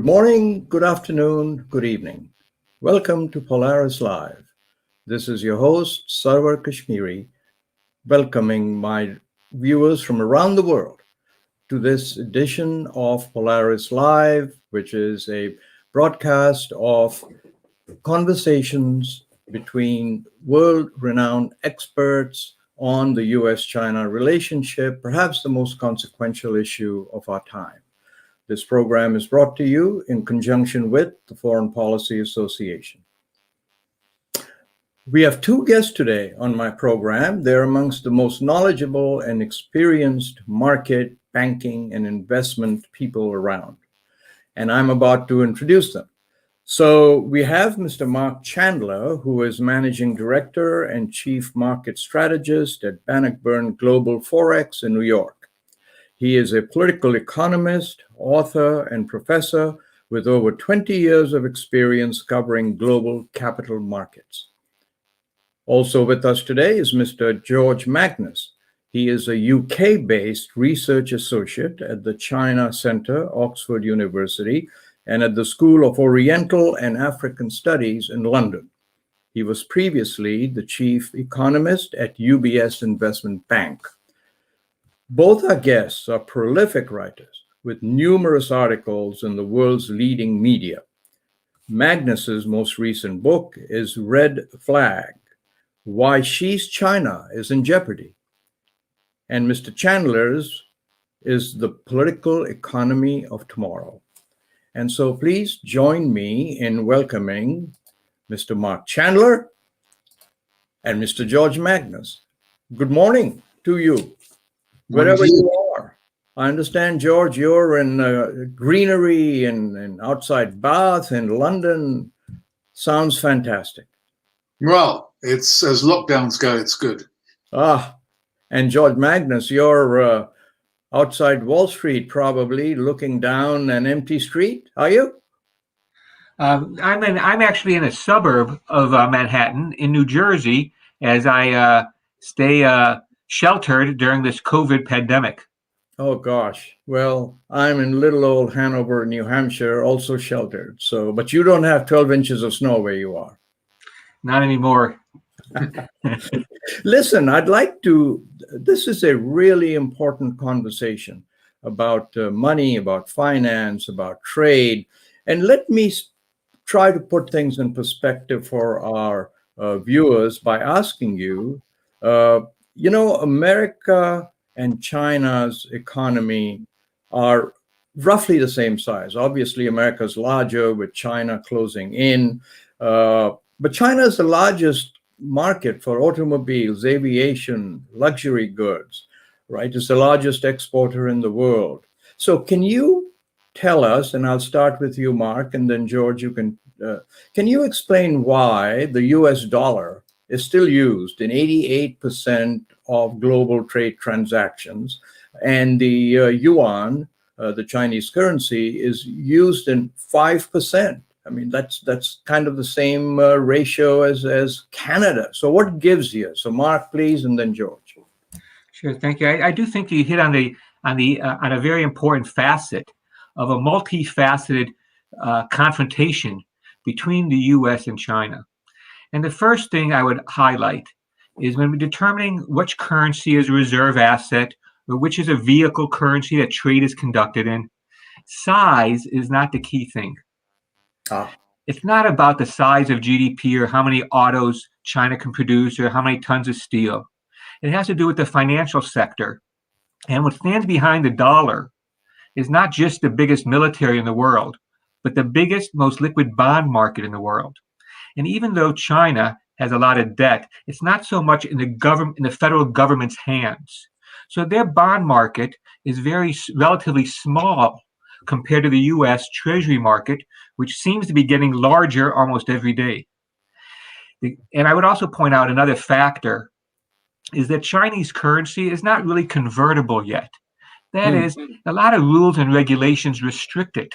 morning, good afternoon, good evening. Welcome to Polaris-Live. This is your host, Sarwar Kashmeri, welcoming my viewers from around the world to this edition of Polaris-Live, which is a broadcast of conversations between world-renowned experts on the US-China relationship, perhaps the most consequential issue of our time. This program is brought to you in conjunction with the Foreign Policy Association. We have two guests today on my program. They're amongst the most knowledgeable and experienced market, banking, and investment people around. And I'm about to introduce them. So we have Mr. Mark Chandler, who is Managing Director and Chief Market Strategist at Bannockburn Global Forex in New York. He is a political economist, author, and professor with over 20 years of experience covering global capital markets. Also with us today is Mr. George Magnus. He is a UK-based research associate at the China Center, Oxford University, and at the School of Oriental and African Studies in London. He was previously the chief economist at UBS Investment Bank. Both our guests are prolific writers with numerous articles in the world's leading media. Magnus's most recent book is Red Flag: Why Xi's China is in Jeopardy. And Mr. Chandler's is The Political Economy of Tomorrow. And so please join me in welcoming Mr. Mark Chandler and Mr. George Magnus. Good morning to you. Wherever you are. I understand, George, you're in greenery and outside Bath in London. Sounds fantastic. Well, it's as lockdowns go, it's good. And George Magnus, you're outside Wall Street, probably looking down an empty street. Are you? I'm actually in a suburb of Manhattan in New Jersey as I stay sheltered during this COVID pandemic. Oh gosh. Well, I'm in little old Hanover, New Hampshire, also sheltered. So, but you don't have 12 inches of snow where you are. Not anymore. Listen, this is a really important conversation about money, about finance, about trade. And let me try to put things in perspective for our viewers by asking you, America and China's economy are roughly the same size. Obviously, America's larger with China closing in, but China is the largest market for automobiles, aviation, luxury goods, right? It's the largest exporter in the world. So can you tell us, and I'll start with you, Mark, and then George, can you explain why the US dollar is still used in 88% of global trade transactions, and the yuan, the Chinese currency, is used in 5%. I mean, that's kind of the same ratio as Canada. So what gives you? So Mark, please, and then George. Sure, thank you. I do think you hit on a very important facet of a multifaceted confrontation between the U.S. and China. And the first thing I would highlight is when we're determining which currency is a reserve asset or which is a vehicle currency that trade is conducted in, size is not the key thing. It's not about the size of GDP or how many autos China can produce or how many tons of steel. It has to do with the financial sector. And what stands behind the dollar is not just the biggest military in the world, but the biggest, most liquid bond market in the world. And even though China has a lot of debt, it's not so much in the federal government's hands. So their bond market is relatively small compared to the U.S. Treasury market, which seems to be getting larger almost every day. And I would also point out another factor is that Chinese currency is not really convertible yet. That is, a lot of rules and regulations restrict it.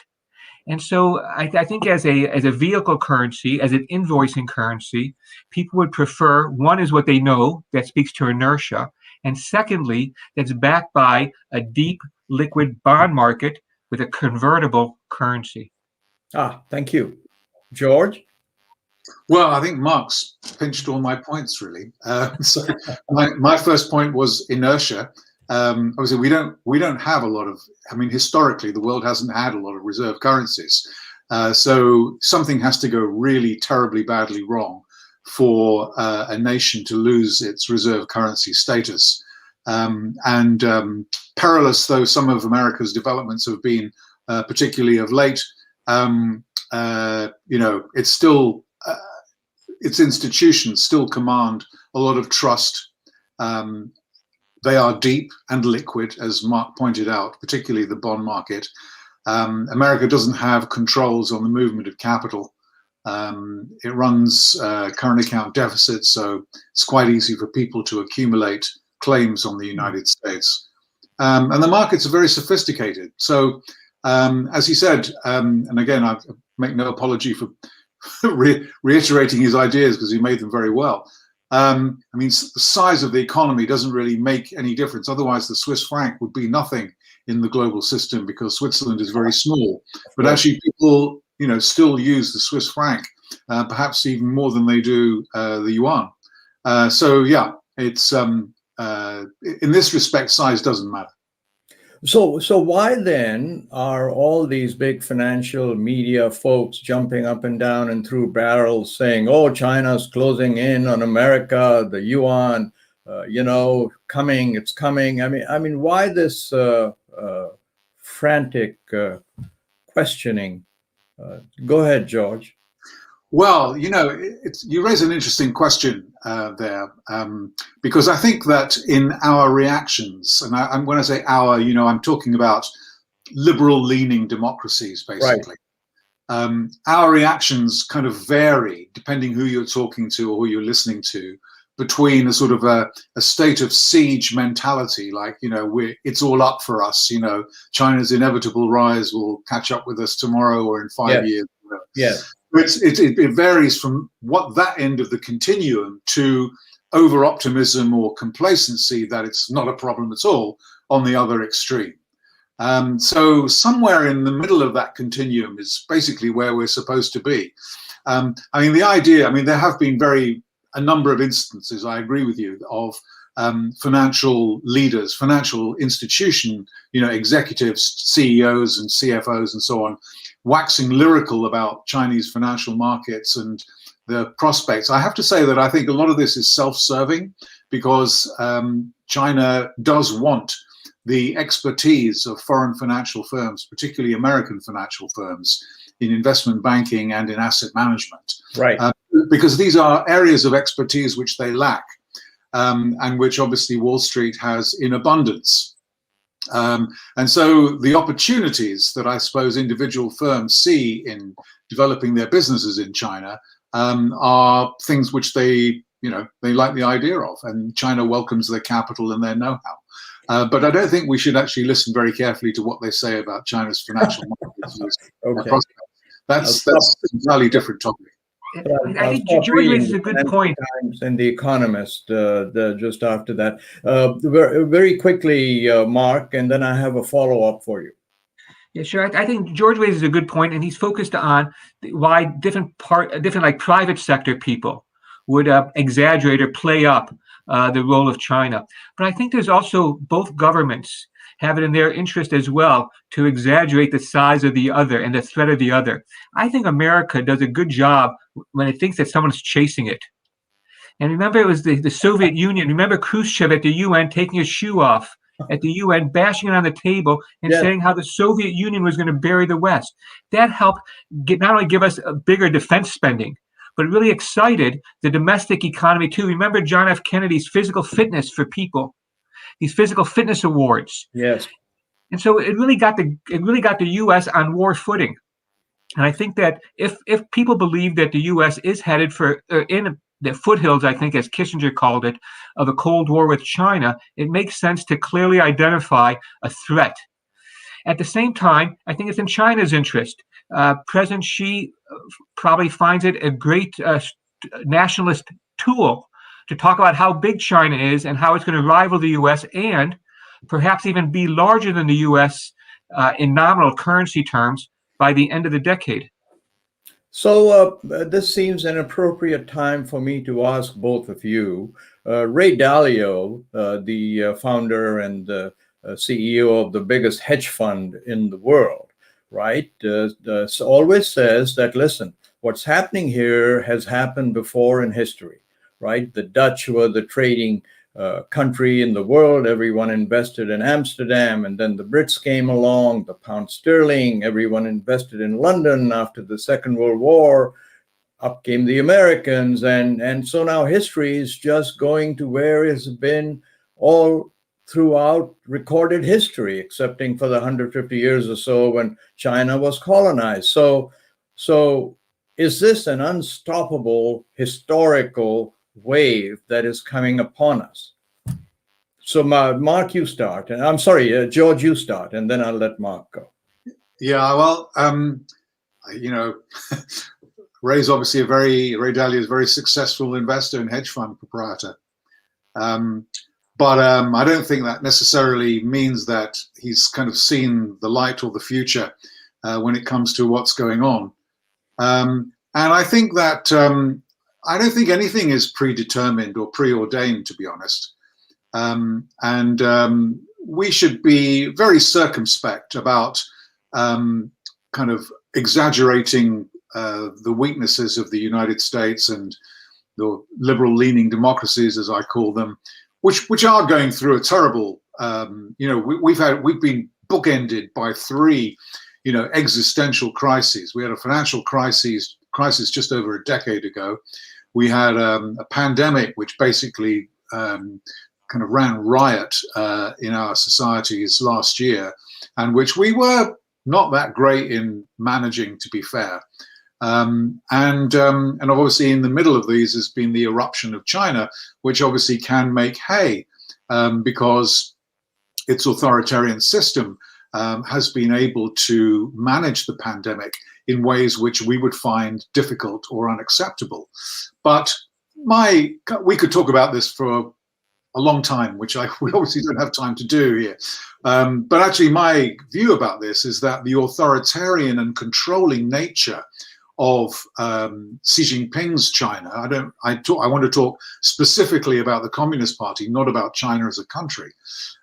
And so I think as a vehicle currency, as an invoicing currency, people would prefer, one is what they know, that speaks to inertia, and secondly, that's backed by a deep liquid bond market with a convertible currency. Thank you. George? Well, I think Mark's pinched all my points, really. So my first point was inertia. Obviously, we don't have a lot of. I mean, historically, the world hasn't had a lot of reserve currencies, so something has to go really terribly badly wrong for a nation to lose its reserve currency status. Perilous though some of America's developments have been, particularly of late, it's still. Its institutions still command a lot of trust. They are deep and liquid, as Mark pointed out, particularly the bond market. America doesn't have controls on the movement of capital. It runs current account deficits, so it's quite easy for people to accumulate claims on the United States. And the markets are very sophisticated. So, as he said, and again, I make no apology for reiterating his ideas because he made them very well. I mean, the size of the economy doesn't really make any difference. Otherwise, the Swiss franc would be nothing in the global system because Switzerland is very small. But actually, people, still use the Swiss franc, perhaps even more than they do the yuan. So yeah, it's in this respect, size doesn't matter. So why then are all these big financial media folks jumping up and down and through barrels saying, "Oh, China's closing in on America, the yuan, coming, it's coming"? I mean, why this frantic questioning? Go ahead, George. Well, you raise an interesting question there, because I think that in our reactions, and when I say our, I'm talking about liberal-leaning democracies, basically. Right. Our reactions kind of vary depending who you're talking to or who you're listening to, between a sort of a state of siege mentality, like, it's all up for us, China's inevitable rise will catch up with us tomorrow or in 5 years. Yes. It varies from what that end of the continuum to over-optimism or complacency that it's not a problem at all on the other extreme. So somewhere in the middle of that continuum is basically where we're supposed to be. There have been a number of instances, I agree with you, of financial leaders, financial institution, executives, CEOs and CFOs and so on, waxing lyrical about Chinese financial markets and the prospects. I have to say that I think a lot of this is self-serving because China does want the expertise of foreign financial firms, particularly American financial firms, in investment banking and in asset management. Right. Because these are areas of expertise which they lack, and which obviously Wall Street has in abundance. And so the opportunities that I suppose individual firms see in developing their businesses in China are things which they like the idea of, and China welcomes their capital and their know-how. But I don't think we should actually listen very carefully to what they say about China's financial markets. Okay. That's an entirely different topic. I think George raises a good point. And The Economist just after that. Very quickly, Mark, and then I have a follow-up for you. Yeah, sure. I think George raises a good point, and he's focused on why different like private sector people would exaggerate or play up the role of China. But I think there's also both governments have it in their interest as well to exaggerate the size of the other and the threat of the other. I think America does a good job when it thinks that someone's chasing it. And remember, it was the Soviet Union. Remember Khrushchev at the UN taking his shoe off at the UN, bashing it on the table and saying how the Soviet Union was going to bury the West. That helped not only give us a bigger defense spending, but really excited the domestic economy too. Remember John F. Kennedy's physical fitness for people, these physical fitness awards. Yes. And so it really got the U.S. on war footing. And I think that if people believe that the U.S. is headed for in the foothills, I think, as Kissinger called it, of a Cold War with China, it makes sense to clearly identify a threat. At the same time, I think it's in China's interest. President Xi probably finds it a great nationalist tool to talk about how big China is and how it's going to rival the U.S. and perhaps even be larger than the U.S. In nominal currency terms by the end of the decade. So this seems an appropriate time for me to ask both of you. Ray Dalio, the founder and CEO of the biggest hedge fund in the world, right, always says that, listen, what's happening here has happened before in history, right? The Dutch were the trading country in the world. Everyone invested in Amsterdam, and then the Brits came along, the pound sterling, everyone invested in London after the Second World War. Up came the Americans, and so now history is just going to where it's been all throughout recorded history, excepting for the 150 years or so when China was colonized. So is this an unstoppable historical wave that is coming upon us? So Mark, you start. And I'm sorry, George, you start, and then I'll let Mark go. Yeah, well, Ray Dalio is a very successful investor and hedge fund proprietor. But I don't think that necessarily means that he's kind of seen the light or the future when it comes to what's going on. And I think that I don't think anything is predetermined or preordained, to be honest. We should be very circumspect about kind of exaggerating the weaknesses of the United States and the liberal-leaning democracies, as I call them, which are going through a terrible. We've been bookended by three, existential crises. We had a financial crisis just over a decade ago. We had a pandemic which basically kind of ran riot in our societies last year, and which we were not that great in managing, to be fair. And obviously in the middle of these has been the eruption of China, which obviously can make hay because its authoritarian system has been able to manage the pandemic in ways which we would find difficult or unacceptable. But we could talk about this for a long time, which we obviously don't have time to do here. But actually my view about this is that the authoritarian and controlling nature of Xi Jinping's China, I want to talk specifically about the Communist Party, not about China as a country.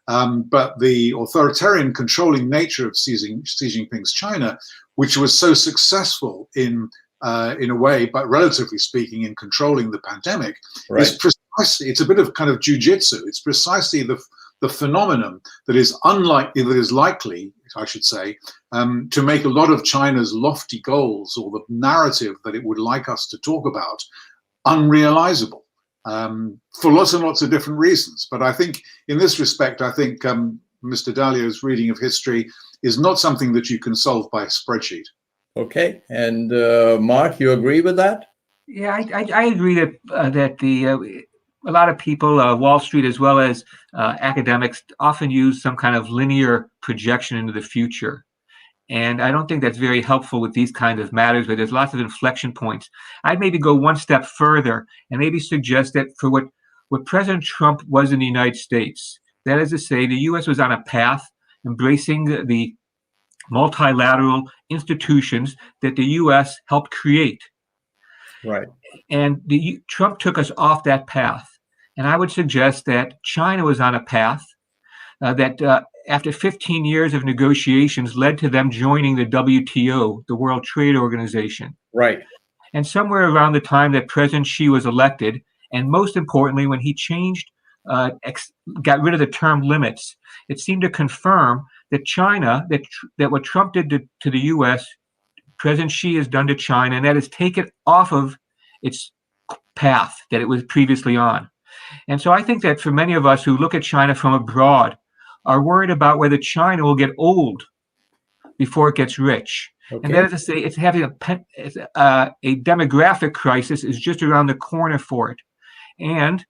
But the authoritarian controlling nature of Xi Jinping's China, which was so successful in a way, but relatively speaking, in controlling the pandemic, right, is precisely, it's a bit of kind of jujitsu. It's precisely the phenomenon that is likely, I should say, to make a lot of China's lofty goals or the narrative that it would like us to talk about unrealizable for lots and lots of different reasons. But I think in this respect, Mr. Dalio's reading of history is not something that you can solve by a spreadsheet. Okay. And Mark, you agree with that? Yeah, I agree that a lot of people, Wall Street as well as academics, often use some kind of linear projection into the future. And I don't think that's very helpful with these kinds of matters, but there's lots of inflection points. I'd maybe go one step further and maybe suggest that for what President Trump was in the United States, that is to say, the U.S. was on a path embracing the multilateral institutions that the U.S. helped create. Right. And Trump took us off that path. And I would suggest that China was on a path that after 15 years of negotiations led to them joining the WTO, the World Trade Organization. Right. And somewhere around the time that President Xi was elected, and most importantly, when he changed, got rid of the term limits, it seemed to confirm that China, that what Trump did to the U.S., President Xi has done to China, and that is take it off of its path that it was previously on. And so I think that for many of us who look at China from abroad are worried about whether China will get old before it gets rich. Okay. And that is to say, it's having a demographic crisis is just around the corner for it. And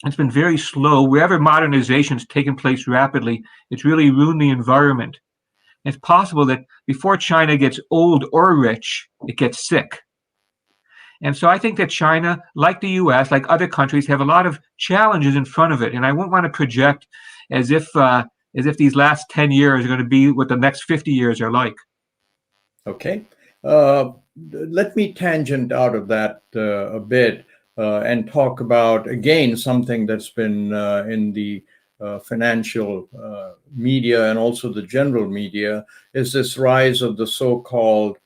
it's been very slow. Wherever modernization has taken place rapidly, it's really ruined the environment. It's possible that before China gets old or rich, it gets sick. And so I think that China, like the U.S., like other countries, have a lot of challenges in front of it. And I wouldn't want to project as if these last 10 years are going to be what the next 50 years are like. Okay. let me tangent out of that a bit and talk about, again, something that's been in the financial media and also the general media, is this rise of the so-called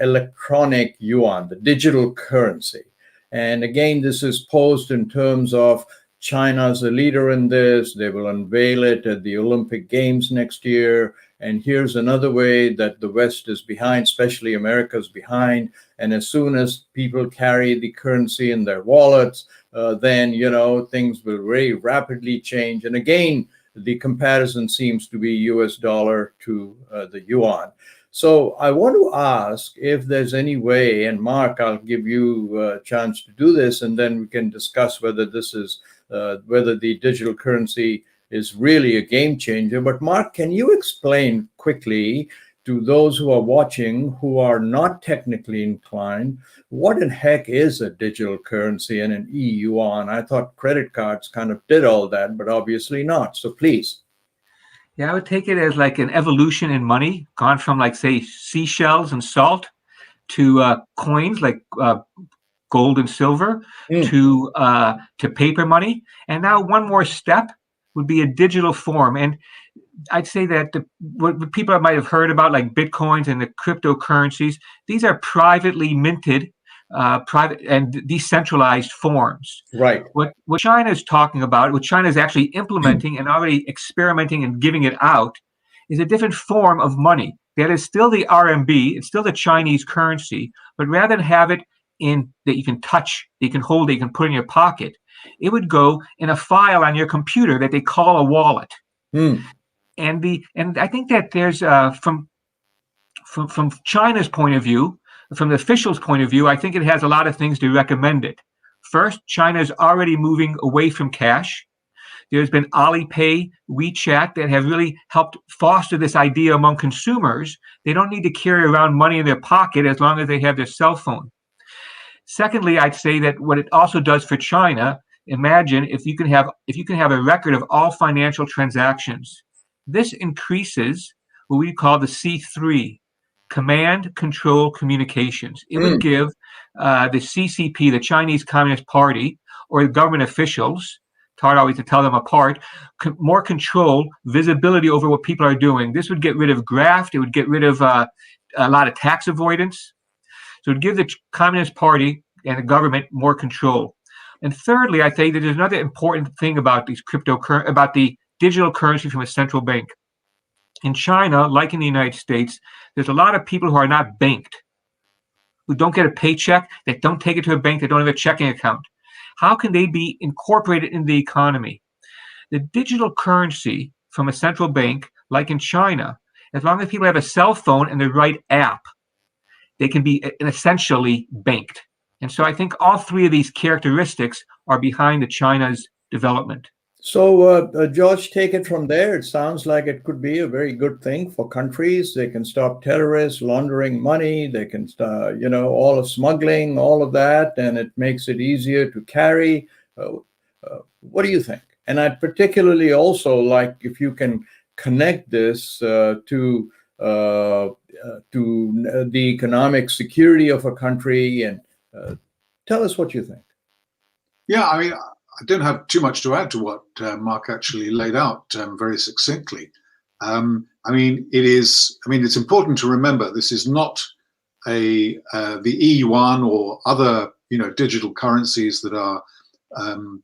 electronic yuan, the digital currency. And again, this is posed in terms of China's a leader in this. They will unveil it at the Olympic Games next year. And here's another way that the West is behind, especially America's behind. And as soon as people carry the currency in their wallets, then, things will very rapidly change. And again, the comparison seems to be US dollar to the yuan. So I want to ask if there's any way, and Mark, I'll give you a chance to do this, and then we can discuss whether this is, whether the digital currency is really a game changer. But Mark, can you explain quickly to those who are watching who are not technically inclined, what in heck is a digital currency and an e-yuan? I thought credit cards kind of did all that, but obviously not. So please. Yeah, I would take it as like an evolution in money, gone from, like, say, seashells and salt to coins like gold and silver to paper money. And now one more step would be a digital form. And I'd say that what people might have heard about, like Bitcoins and the cryptocurrencies, these are privately minted, private and decentralized forms. Right. What China is talking about, what China is actually implementing and already experimenting and giving it out, is a different form of money. That is still the RMB, it's still the Chinese currency, but rather than have it in that you can touch, that you can hold, that you can put in your pocket, it would go in a file on your computer that they call a wallet. And I think that there's from China's point of view, from the officials' point of view, I think it has a lot of things to recommend it. First, China is already moving away from cash. There's been Alipay, WeChat that have really helped foster this idea among consumers. They don't need to carry around money in their pocket as long as they have their cell phone. Secondly, I'd say that what it also does for China, imagine if you can have a record of all financial transactions. This increases what we call the C3, command, control, communications. It would give the CCP, the Chinese Communist Party, or the government officials, it's hard always to tell them apart, more control, visibility over what people are doing. This would get rid of graft. It would get rid of a lot of tax avoidance. So it would give the Communist Party and the government more control. And thirdly, I think that there's another important thing about these about the digital currency from a central bank. In China, like in the United States, there's a lot of people who are not banked, who don't get a paycheck, that don't take it to a bank, that don't have a checking account. How can they be incorporated in the economy? The digital currency from a central bank, like in China, as long as people have a cell phone and the right app, they can be essentially banked. And so I think all three of these characteristics are behind the China's development. So, George, take it from there. It sounds like it could be a very good thing for countries. They can stop terrorists laundering money. They can, all of smuggling, all of that, and it makes it easier to carry. What do you think? And I'd particularly also like if you can connect this to the economic security of a country, and tell us what you think. Yeah, I mean, I don't have too much to add to what Mark actually laid out very succinctly. It's important to remember this is not the e-yuan or other digital currencies that are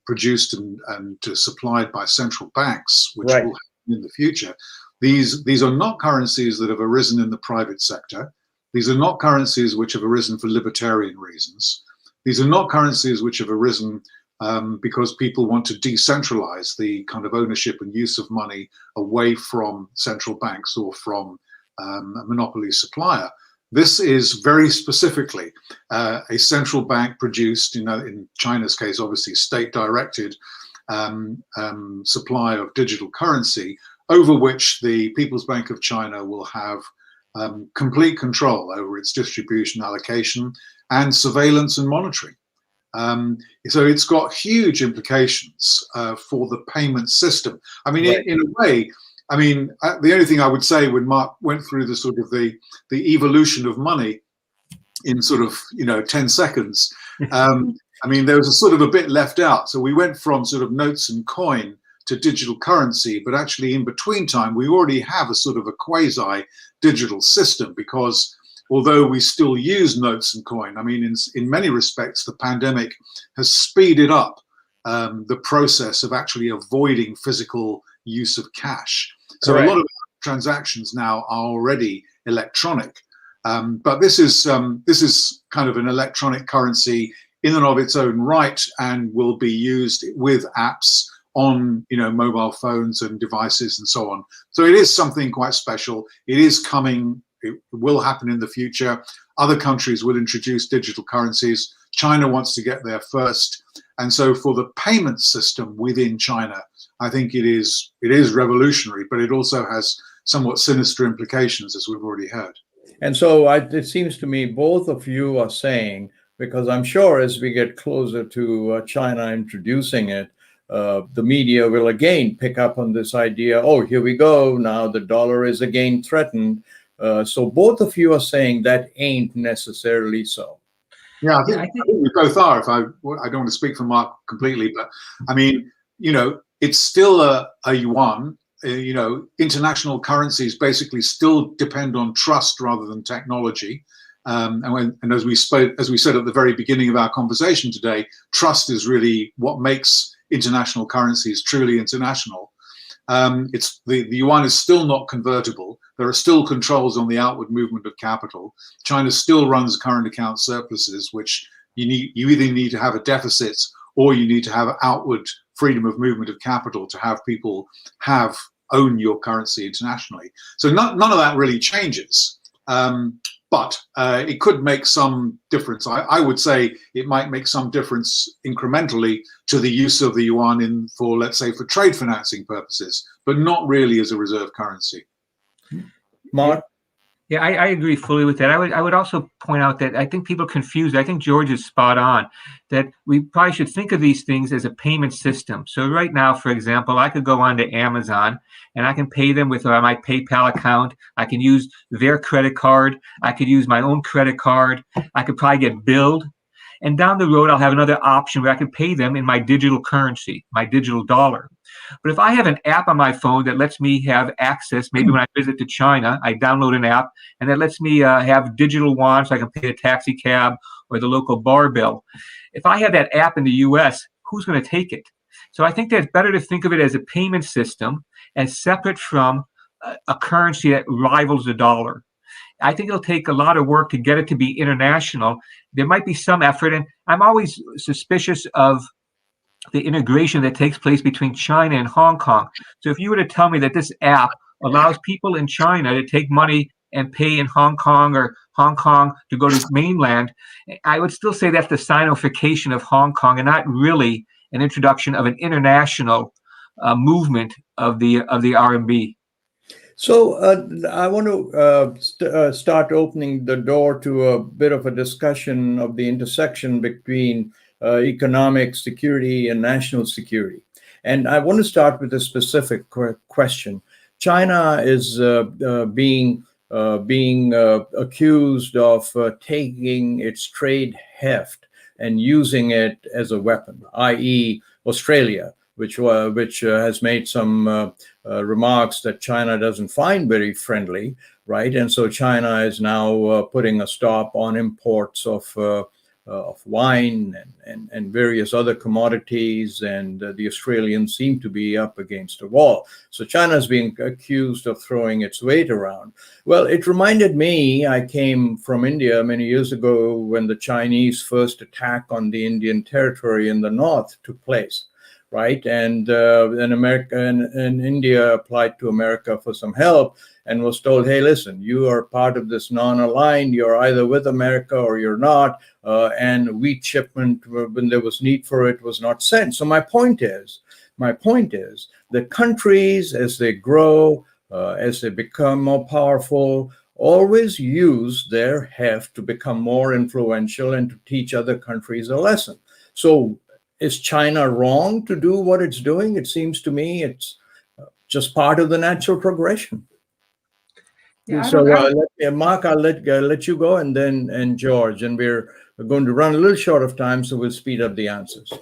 produced and supplied by central banks, which will happen in the future. These are not currencies that have arisen in the private sector. These are not currencies which have arisen for libertarian reasons. These are not currencies which have arisen because people want to decentralize the kind of ownership and use of money away from central banks or from a monopoly supplier. This is very specifically a central bank produced, in China's case, obviously state-directed supply of digital currency, over which the People's Bank of China will have complete control over its distribution, allocation, and surveillance and monitoring. So it's got huge implications for the payment system. I mean, in a way, the only thing I would say when Mark went through the sort of the evolution of money, in sort of 10 seconds. I mean, there was a sort of a bit left out. So we went from sort of notes and coin to digital currency, but actually in between time, we already have a sort of a quasi-digital system, because although we still use notes and coin, I mean, in many respects, the pandemic has speeded up the process of actually avoiding physical use of cash. So Correct. a lot of transactions now are already electronic. But this is kind of an electronic currency in and of its own right, and will be used with apps on mobile phones and devices and so on. So it is something quite special. It is coming. It will happen in the future. Other countries will introduce digital currencies. China wants to get there first, and so for the payment system within China, I think it is revolutionary, but it also has somewhat sinister implications, as we've already heard. And so it seems to me both of you are saying, because I'm sure as we get closer to China introducing it, the media will again pick up on this idea, oh, here we go, now the dollar is again threatened. So both of you are saying that ain't necessarily so. Yeah, I think we both are. I don't want to speak for Mark completely, but I mean, it's still a yuan. International currencies basically still depend on trust rather than technology. And as we said at the very beginning of our conversation today, trust is really what makes international currencies truly international. The yuan is still not convertible. There are still controls on the outward movement of capital. China still runs current account surpluses, which you either need to have a deficit or you need to have outward freedom of movement of capital to have people own your currency internationally. So none of that really changes. But it could make some difference. I would say it might make some difference incrementally to the use of the yuan let's say, for trade financing purposes, but not really as a reserve currency. Mark? Yeah, I agree fully with that. I would also point out that I think people are confused. I think George is spot on, that we probably should think of these things as a payment system. So right now, for example, I could go on to Amazon and I can pay them with my PayPal account. I can use their credit card. I could use my own credit card. I could probably get billed. And down the road, I'll have another option where I can pay them in my digital currency, my digital dollar. But if I have an app on my phone that lets me have access, maybe when I visit to China, I download an app and that lets me have digital yuan so I can pay a taxi cab or the local bar bill. If I have that app in the US, who's going to take it? So I think that it's better to think of it as a payment system as separate from a currency that rivals the dollar. I think it'll take a lot of work to get it to be international. There might be some effort, and I'm always suspicious of the integration that takes place between China and Hong Kong. So if you were to tell me that this app allows people in China to take money and pay in Hong Kong, or Hong Kong to go to mainland, I would still say that's the Sinofication of Hong Kong and not really an introduction of an international movement of the RMB. So I want to start opening the door to a bit of a discussion of the intersection between economic security and national security. And I want to start with a specific question. China is being accused of taking its trade heft and using it as a weapon, i.e. Australia, which has made some remarks that China doesn't find very friendly, right? And so China is now putting a stop on imports of wine and various other commodities, and the Australians seem to be up against a wall. So China is being accused of throwing its weight around. Well, it reminded me, I came from India many years ago when the Chinese first attack on the Indian territory in the north took place. Right, and then America and India applied to America for some help and was told, hey, listen, you are part of this non-aligned, you're either with America or you're not, and wheat shipment, when there was need for it, was not sent. So my point is that countries, as they grow, as they become more powerful, always use their heft to become more influential and to teach other countries a lesson. So is China wrong to do what it's doing? It seems to me it's just part of the natural progression. Yeah, Mark, I'll let you go, and George, and we're going to run a little short of time, so we'll speed up the answers.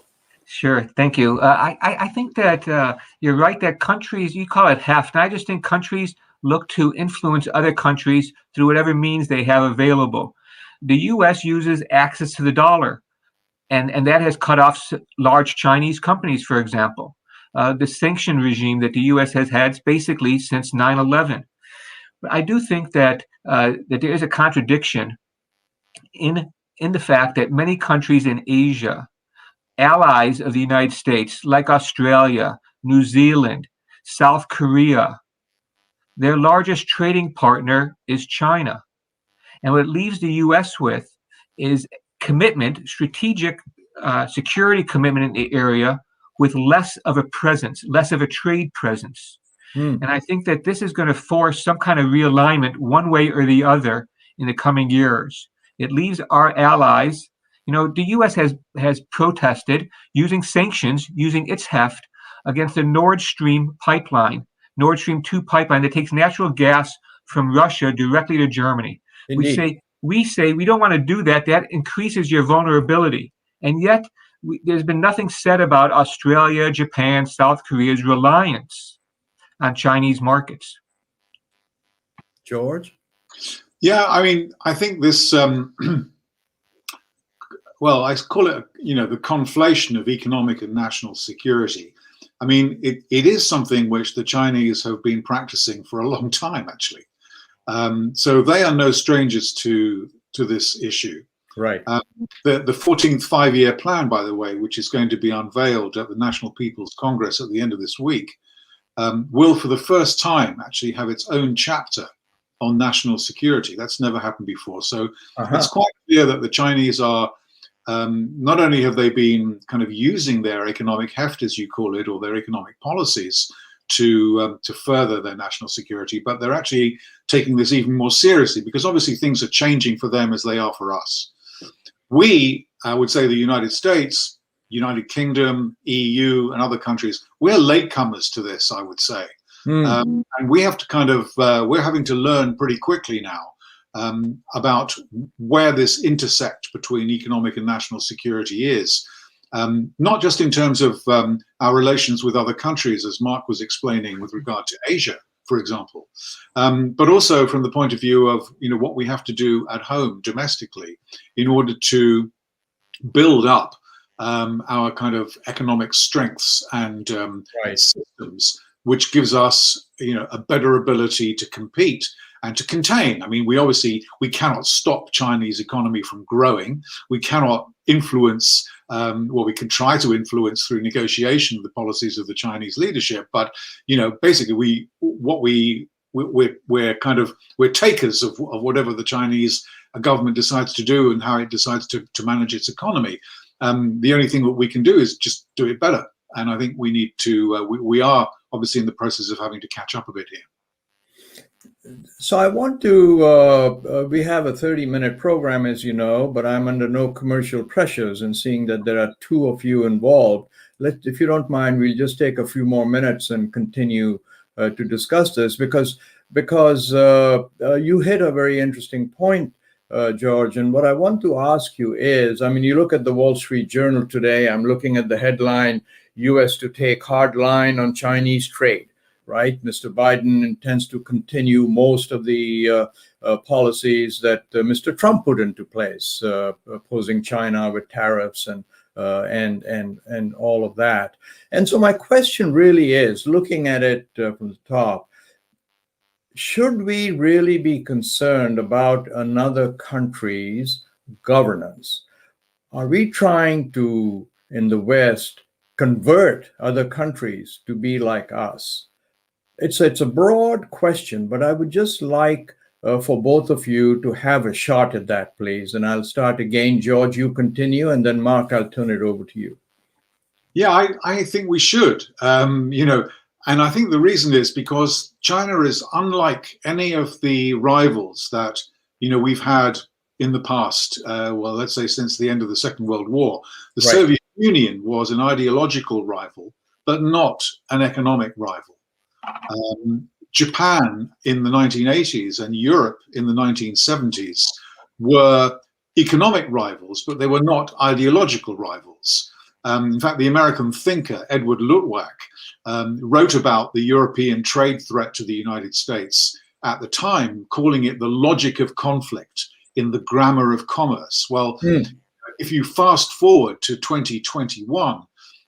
Sure, thank you. I think that you're right that countries, you call it heft, and I just think countries look to influence other countries through whatever means they have available. The U.S. uses access to the dollar, and that has cut off large Chinese companies, for example. The sanction regime that the U.S. has had basically since 9/11. But I do think that that there is a contradiction in the fact that many countries in Asia, allies of the United States, like Australia, New Zealand, South Korea, their largest trading partner is China. And what it leaves the U.S. with is commitment, strategic security commitment in the area with less of a presence, less of a trade presence. And I think that this is going to force some kind of realignment one way or the other in the coming years. It leaves our allies, the U.S. has protested using sanctions, using its heft against the Nord Stream pipeline, Nord Stream 2 pipeline that takes natural gas from Russia directly to Germany. Indeed. We say we don't want to do that. That increases your vulnerability. And yet there's been nothing said about Australia, Japan, South Korea's reliance on Chinese markets. George? Yeah, I mean, I think this, well, I call it, the conflation of economic and national security. I mean, it is something which the Chinese have been practicing for a long time, actually. So they are no strangers to this issue. Right. The 14th five-year plan, by the way, which is going to be unveiled at the National People's Congress at the end of this week, will for the first time actually have its own chapter on national security. That's never happened before. So it's quite clear that the Chinese are, not only have they been kind of using their economic heft, as you call it, or their economic policies to further their national security, but they're actually taking this even more seriously, because obviously things are changing for them as they are for us. We, I would say the United States, United Kingdom, EU, and other countries, we're latecomers to this, I would say. And we have to kind of, we're having to learn pretty quickly now about where this intersect between economic and national security is. Not just in terms of our relations with other countries, as Mark was explaining with regard to Asia, for example, but also from the point of view of, what we have to do at home domestically in order to build up our kind of economic strengths and systems, which gives us, a better ability to compete and to contain. I mean, we cannot stop Chinese economy from growing. We cannot influence, we can try to influence through negotiation the policies of the Chinese leadership. But, basically we're takers of whatever the Chinese government decides to do and how it decides to manage its economy. The only thing that we can do is just do it better. And I think we need to, we are obviously in the process of having to catch up a bit here. So I want to, we have a 30-minute program, as you know, but I'm under no commercial pressures, and seeing that there are two of you involved, if you don't mind, we'll just take a few more minutes and continue to discuss this, because you hit a very interesting point, George. And what I want to ask you is, I mean, you look at the Wall Street Journal today, I'm looking at the headline, U.S. to take hard line on Chinese trade, right? Mr. Biden intends to continue most of the policies that Mr. Trump put into place, opposing China with tariffs and all of that. And so my question really is, looking at it from the top, should we really be concerned about another country's governance? Are we trying to, in the West, convert other countries to be like us? It's a broad question, but I would just like for both of you to have a shot at that, please. And I'll start again. George, you continue, and then Mark, I'll turn it over to you. Yeah, I think we should, and I think the reason is because China is unlike any of the rivals that, we've had in the past, let's say since the end of the Second World War. The Soviet Union was an ideological rival, but not an economic rival. Japan in the 1980s and Europe in the 1970s were economic rivals, but they were not ideological rivals. In fact, the American thinker Edward Luttwak wrote about the European trade threat to the United States at the time, calling it the logic of conflict in the grammar of commerce. Well, if you fast forward to 2021,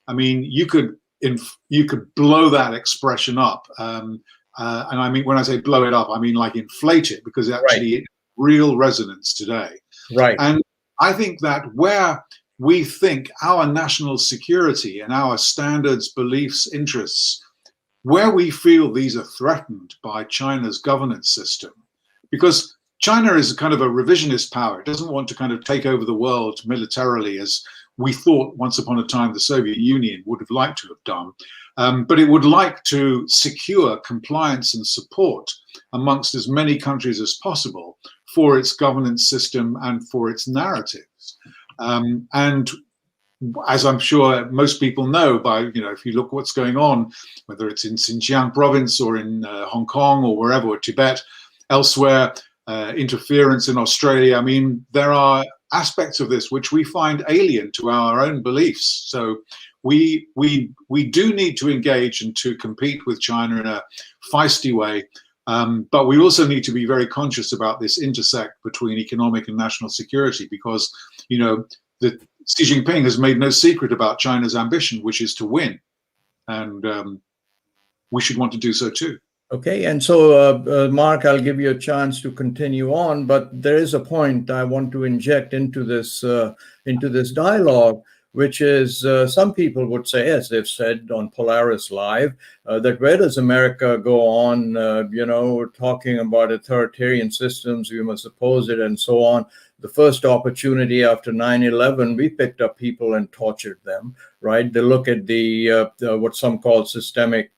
I mean, you could blow that expression up. And I mean, when I say blow it up, I mean like inflate it, because actually it's real resonance today. Right. And I think that where we think our national security and our standards, beliefs, interests, where we feel these are threatened by China's governance system, because China is kind of a revisionist power. It doesn't want to kind of take over the world militarily, as we thought once upon a time the Soviet Union would have liked to have done. But it would like to secure compliance and support amongst as many countries as possible for its governance system and for its narratives. And as I'm sure most people know, by, you know, if you look what's going on, whether it's in Xinjiang province or in Hong Kong or wherever, or Tibet, elsewhere, interference in Australia, I mean, there are aspects of this which we find alien to our own beliefs. So we do need to engage and to compete with China in a feisty way. But we also need to be very conscious about this intersect between economic and national security, because, you know, Xi Jinping has made no secret about China's ambition, which is to win. And we should want to do so too. Okay, and so, Mark, I'll give you a chance to continue on, but there is a point I want to inject into this dialogue, which is some people would say, as they've said on Polaris-Live, that where does America go on, you know, talking about authoritarian systems, we must oppose it, and so on. The first opportunity after 9/11, we picked up people and tortured them, right? They look at the what some call systemic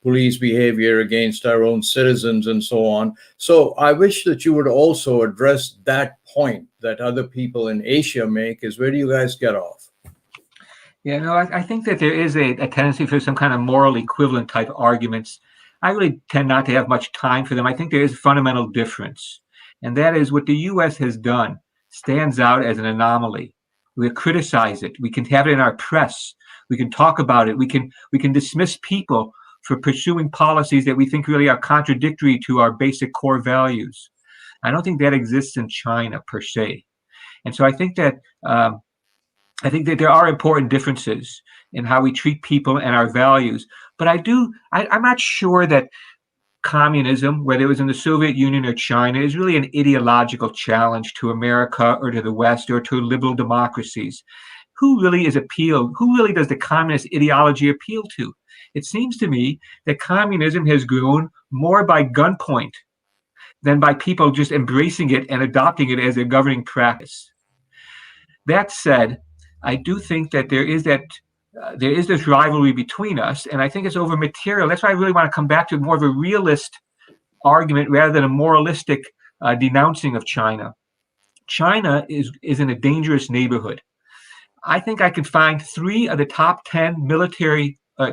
police behavior against our own citizens and so on. So I wish that you would also address that point that other people in Asia make, is where do you guys get off? Yeah, no, I think that there is a tendency for some kind of moral equivalent type arguments. I really tend not to have much time for them. I think there is a fundamental difference. And that is what the U.S. has done stands out as an anomaly. We criticize it. We can have it in our press. We can talk about it. We can dismiss people for pursuing policies that we think really are contradictory to our basic core values. I don't think that exists in China per se. And so I think that there are important differences in how we treat people and our values. But I'm not sure that communism, whether it was in the Soviet Union or China, is really an ideological challenge to America or to the West or to liberal democracies. Who really does the communist ideology appeal to? It seems to me that communism has grown more by gunpoint than by people just embracing it and adopting it as a governing practice. That said, I do think that there is this rivalry between us, and I think it's over material. That's why I really want to come back to more of a realist argument rather than a moralistic denouncing of China. China is in a dangerous neighborhood. I think I could find 3 of the top 10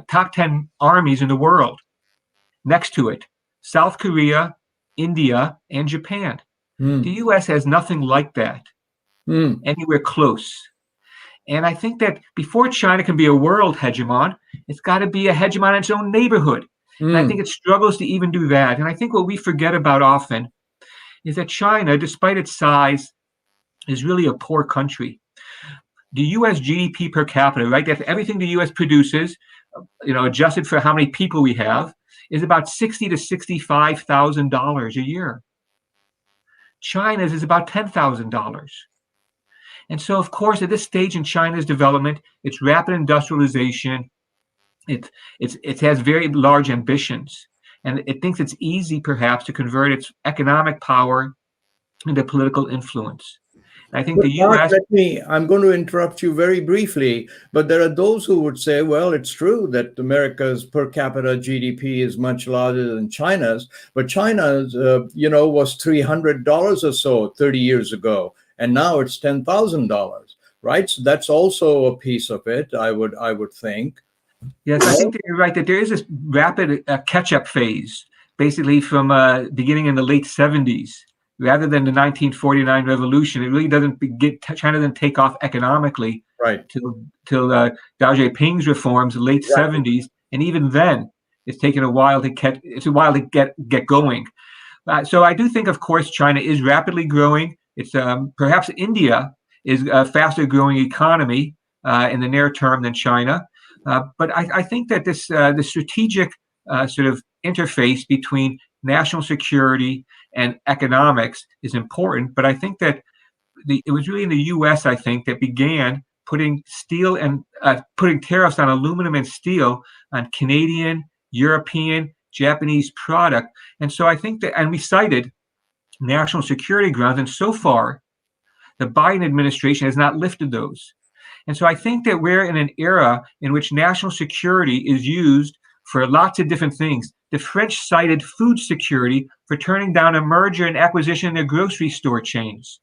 top 10 armies in the world next to it: South Korea, India, and Japan. The U.S. has nothing like that anywhere close. And I think that before China can be a world hegemon, it's got to be a hegemon in its own neighborhood. And I think it struggles to even do that. And I think what we forget about often is that China, despite its size, is really a poor country. The U.S. GDP per capita, right? That's everything the U.S. produces, you know, adjusted for how many people we have, is about $60,000 to $65,000 a year. China's is about $10,000. And so, of course, at this stage in China's development, its rapid industrialization, it has very large ambitions, and it thinks it's easy, perhaps, to convert its economic power into political influence. And I think the U.S. I'm going to interrupt you very briefly, but there are those who would say, well, it's true that America's per capita GDP is much larger than China's, but China's, was $300 or so 30 years ago. And now it's $10,000, right? So that's also a piece of it, I would think. Yes, I think that you're right, that there is this rapid catch-up phase basically from beginning in the late 70s. Rather than the 1949 revolution, it really doesn't China doesn't take off economically till Deng Xiaoping's reforms, late 70s, and even then, it's taken a while to get going. So I do think, of course, China is rapidly growing. It's perhaps India is a faster growing economy in the near term than China, but I think that the strategic sort of interface between national security and economics is important. But I think that it was really in the U.S., I think, that began putting steel and putting tariffs on aluminum and steel on Canadian, European, Japanese product. And so I think that, and we cited national security grounds, and so far, the Biden administration has not lifted those. And so I think that we're in an era in which national security is used for lots of different things. The French cited food security for turning down a merger and acquisition in their grocery store chains.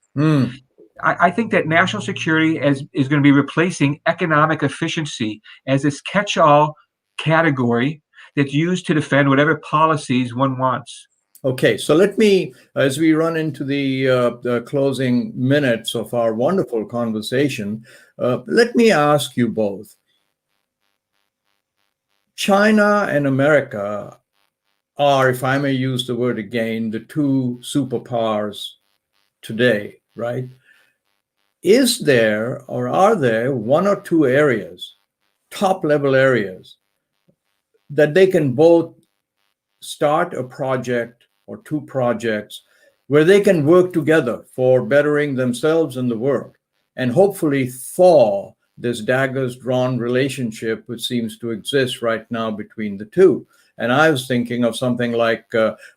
I think that national security is going to be replacing economic efficiency as this catch-all category that's used to defend whatever policies one wants. Okay, so let me, as we run into the closing minutes of our wonderful conversation, let me ask you both. China and America are, if I may use the word again, the two superpowers today, right? Is there, or are there, one or two areas, top level areas, that they can both start a project or two projects where they can work together for bettering themselves and the world, and hopefully thaw this daggers drawn relationship which seems to exist right now between the two? And I was thinking of something like,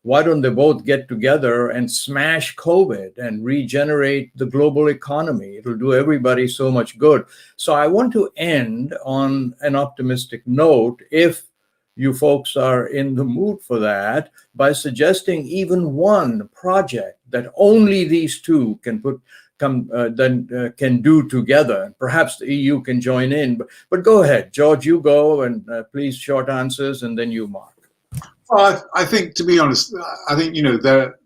why don't they both get together and smash COVID and regenerate the global economy? It'll do everybody so much good. So I want to end on an optimistic note, if you folks are in the mood for that, by suggesting even one project that only these two can can do together. Perhaps the EU can join in. But go ahead, George, you go, and please short answers, and then you, Mark. Well, I think, to be honest, I think,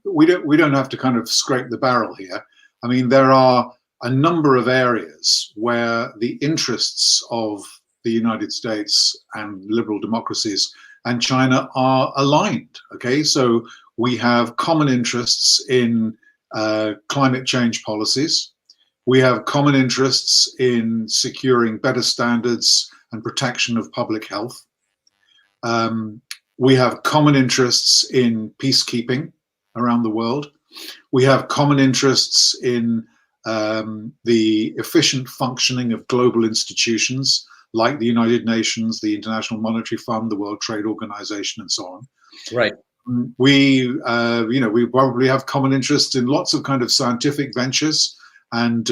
we don't have to kind of scrape the barrel here. I mean, there are a number of areas where the interests of the United States and liberal democracies and China are aligned. Okay, so we have common interests in climate change policies. We have common interests in securing better standards and protection of public health. We have common interests in peacekeeping around the world. We have common interests in the efficient functioning of global institutions like the United Nations, the International Monetary Fund, the World Trade Organization, and so on. Right. We probably have common interests in lots of kind of scientific ventures and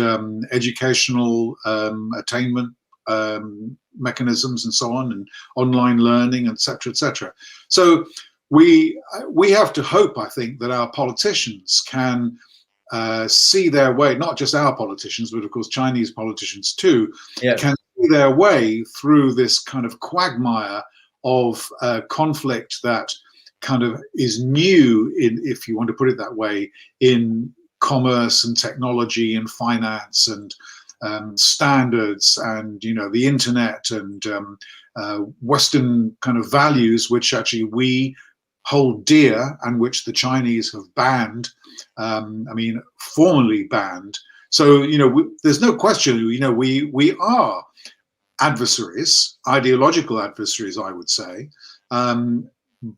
educational attainment mechanisms and so on, and online learning, etc., etc. So we have to hope, I think, that our politicians can see their way, not just our politicians, but of course Chinese politicians too, can see their way through this kind of quagmire of conflict that kind of is new, in, if you want to put it that way, in commerce and technology and finance and standards and the internet and Western kind of values, which actually we hold dear and which the Chinese have banned. Formally banned. So there's no question. We are adversaries, ideological adversaries, I would say.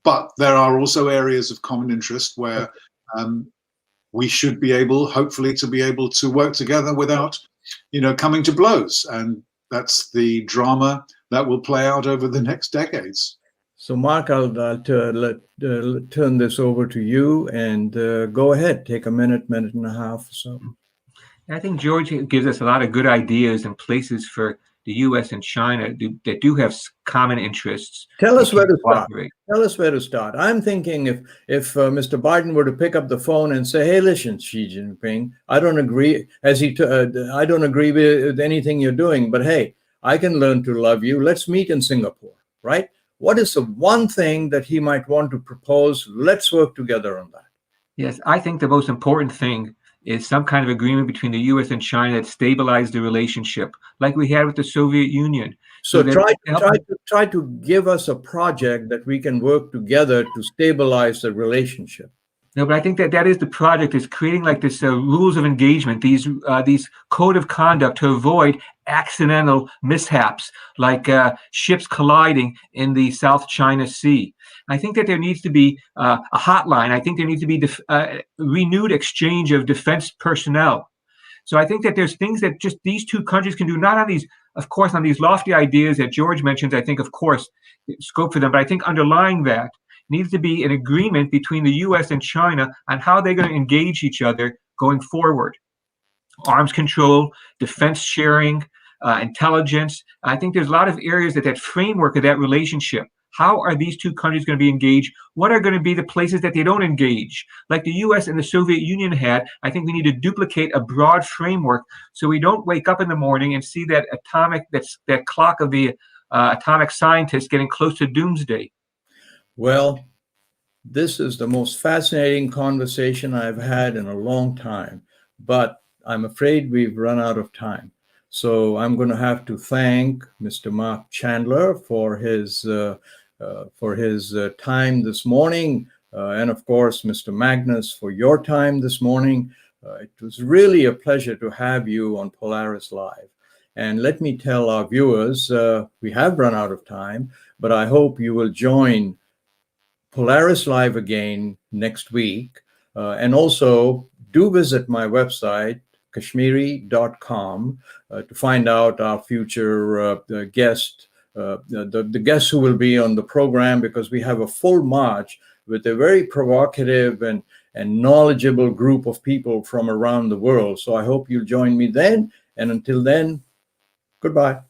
But there are also areas of common interest where we should be able, hopefully, to be able to work together without, coming to blows. And that's the drama that will play out over the next decades. So, Mark, I'll turn this over to you, and go ahead. Take a minute and a half or so. I think George gives us a lot of good ideas and places for the U.S. and China that do have common interests. Tell us where to start. Tell us where to start. I'm thinking if Mr. Biden were to pick up the phone and say, "Hey, listen, Xi Jinping, I don't agree. I don't agree with anything you're doing, but hey, I can learn to love you. Let's meet in Singapore, right? what is the one thing that he might want to propose? Let's work together on that. Yes, I think the most important thing is some kind of agreement between the U.S. and China that stabilized the relationship, like we had with the Soviet Union. So try to give us a project that we can work together to stabilize the relationship. No, but I think that is the project, is creating like this rules of engagement, these code of conduct to avoid accidental mishaps like ships colliding in the South China Sea. I think that there needs to be a hotline. I think there needs to be renewed exchange of defense personnel. So I think that there's things that just these two countries can do, not on these, of course, on these lofty ideas that George mentions. I think, of course, scope for them, but I think underlying that needs to be an agreement between the U.S. and China on how they're going to engage each other going forward. Arms control, defense sharing, intelligence. I think there's a lot of areas that framework of that relationship. How are these two countries going to be engaged? What are going to be the places that they don't engage? Like the U.S. and the Soviet Union had, I think we need to duplicate a broad framework so we don't wake up in the morning and see that that clock of the atomic scientists getting close to doomsday. Well, this is the most fascinating conversation I've had in a long time, but I'm afraid we've run out of time. So I'm going to have to thank Mr. Mark Chandler for his time this morning, and of course, Mr. Magnus, for your time this morning. It was really a pleasure to have you on Polaris-Live. And let me tell our viewers, we have run out of time, but I hope you will join Polaris-Live again next week. And also do visit my website, kashmeri.com, to find out our future guest, the guests who will be on the program, because we have a full march with a very provocative and knowledgeable group of people from around the world. So I hope you'll join me then. And until then, goodbye.